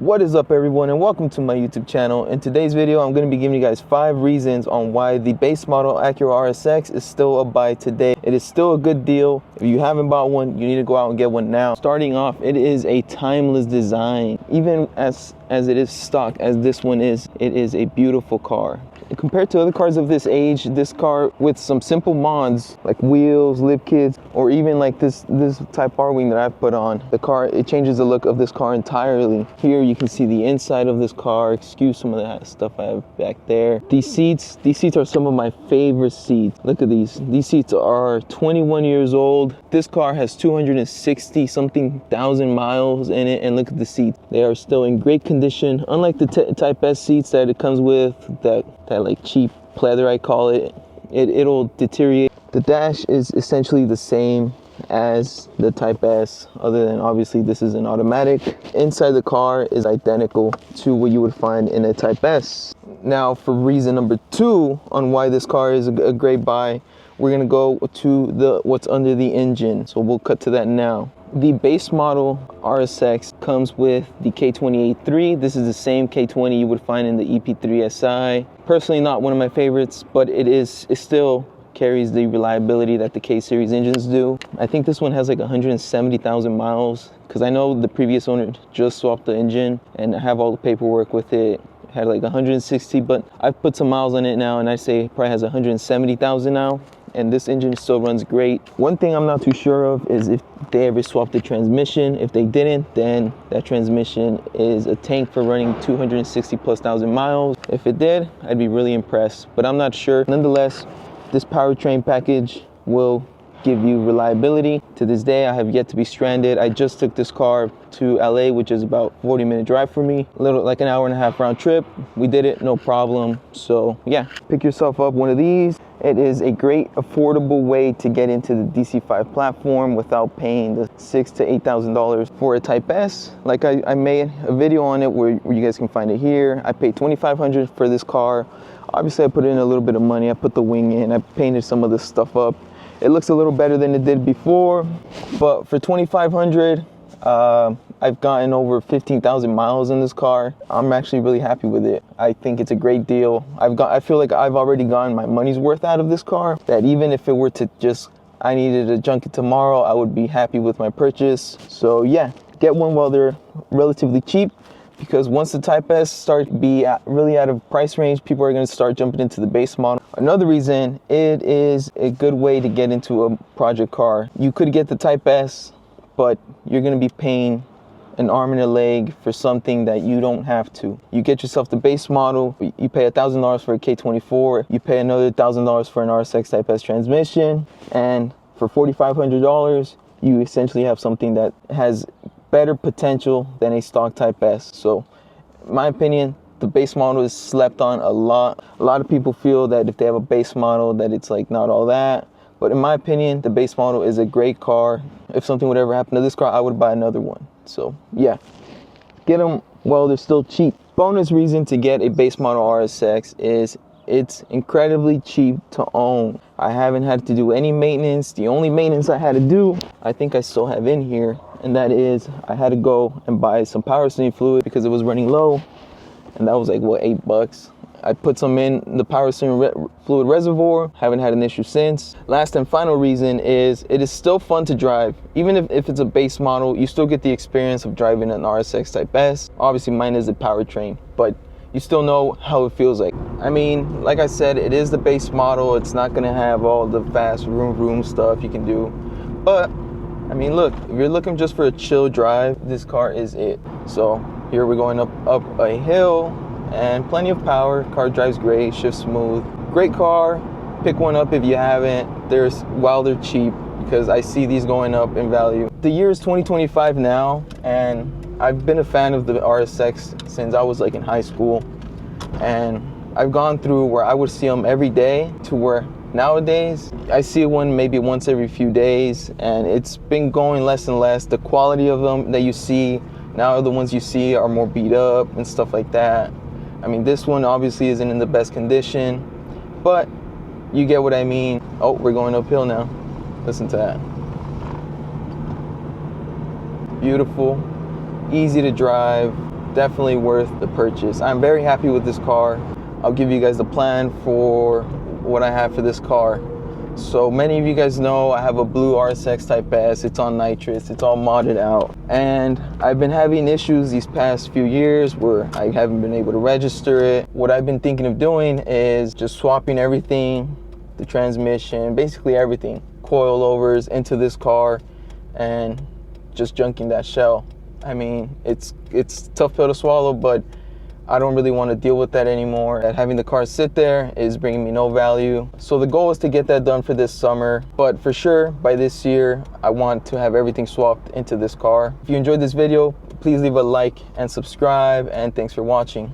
What is up, everyone, and welcome to my YouTube channel. In today's video, I'm going to be giving you guys 5 reasons on why the base model Acura RSX is still a buy today. It is still a good deal. If you haven't bought one, you need to go out and get one now. Starting off, it is a timeless design. Even as it is stock as this one is, it is a beautiful car. Compared to other cars of this age, this car with some simple mods like wheels, lip kits, or even like this Type R wing that I've put on the car, it changes the look of this car entirely. Here you can see the inside of this car. Excuse some of that stuff I have back there. These seats are some of my favorite seats. Look at these seats are 21 years old. This car has 260 something thousand miles in it, and look at the seats. They are still in great condition, unlike the Type S seats that it comes with, that like cheap pleather I call it. It'll deteriorate. The dash is essentially the same as the Type S, other than obviously this is an automatic. Inside the car is identical to what you would find in a Type S. Now, for reason number 2 on why this car is a great buy, we're gonna go to what's under the engine. So we'll cut to that now. The base model RSX comes with the K28.3. This is the same K20 you would find in the EP3 SI. Personally, not one of my favorites, but it still carries the reliability that the K-series engines do. I think this one has like 170,000 miles, because I know the previous owner just swapped the engine, and I have all the paperwork with it. It had like 160, but I've put some miles on it now, and I say it probably has 170,000 now. And this engine still runs great. One thing I'm not too sure of is if they ever swapped the transmission. If they didn't, then that transmission is a tank for running 260 plus thousand miles. If it did, I'd be really impressed, but I'm not sure. Nonetheless, this powertrain package will give you reliability. To this day, I have yet to be stranded. I just took this car to LA, which is about 40-minute drive for me, a little like an hour and a half round trip. We did it, no problem. So yeah, pick yourself up one of these. It is a great affordable way to get into the DC5 platform without paying the $6,000 to $8,000 for a Type S. Like I made a video on it where you guys can find it here. I paid $2,500 for this car. Obviously, I put in a little bit of money. I put the wing in, I painted some of this stuff up. It looks a little better than it did before, but for $2,500, I've gotten over 15,000 miles in this car. I'm actually really happy with it. I think it's a great deal. I feel like I've already gotten my money's worth out of this car, that even if it were to I needed to junk it tomorrow, I would be happy with my purchase. So yeah, get one while they're relatively cheap, because once the Type S start to be really out of price range, people are going to start jumping into the base model. Another reason, it is a good way to get into a project car. You could get the Type S, but you're going to be paying an arm and a leg for something that you don't have to. You get yourself the base model, you pay $1,000 for a K24, you pay another $1,000 for an RSX Type S transmission, and for $4,500, you essentially have something that has better potential than a stock Type S. So, in my opinion, the base model is slept on a lot. A lot of people feel that if they have a base model that it's like not all that. But in my opinion, the base model is a great car. If something would ever happen to this car, I would buy another one. So yeah, get them while they're still cheap. Bonus reason to get a base model RSX is it's incredibly cheap to own. I haven't had to do any maintenance. The only maintenance I had to do, I think I still have in here, and that is I had to go and buy some power steering fluid because it was running low, and that was like what, $8. I put some in the power steering fluid reservoir. Haven't had an issue since. Last and final reason is it is still fun to drive. Even if it's a base model, you still get the experience of driving an RSX Type S. Obviously mine is a powertrain, but you still know how it feels like. I mean, like I said, it is the base model. It's not gonna have all the fast vroom stuff you can do. But, I mean, look, if you're looking just for a chill drive, this car is it. So here we're going up a hill, and plenty of power. Car drives great, shifts smooth. Great car. Pick one up if you haven't. While they're cheap, because I see these going up in value. The year is 2025 now, and I've been a fan of the RSX since I was like in high school. And I've gone through where I would see them every day to where nowadays I see one maybe once every few days, and it's been going less and less. The quality of them that you see now, the ones you see are more beat up and stuff like that. I mean, this one obviously isn't in the best condition, but you get what I mean. Oh, we're going uphill now. Listen to that. Beautiful, easy to drive. definitely worth the purchase. I'm very happy with this car. I'll give you guys the plan for what I have for this car. So many of you guys know I have a blue RSX Type S. It's on nitrous, it's all modded out. And I've been having issues these past few years where I haven't been able to register it. What I've been thinking of doing is just swapping everything, the transmission, basically everything, coilovers into this car and just junking that shell. I mean, it's a tough pill to swallow, but I don't really want to deal with that anymore. And having the car sit there is bringing me no value. So the goal is to get that done for this summer, but for sure by this year, I want to have everything swapped into this car. If you enjoyed this video, please leave a like and subscribe, and thanks for watching.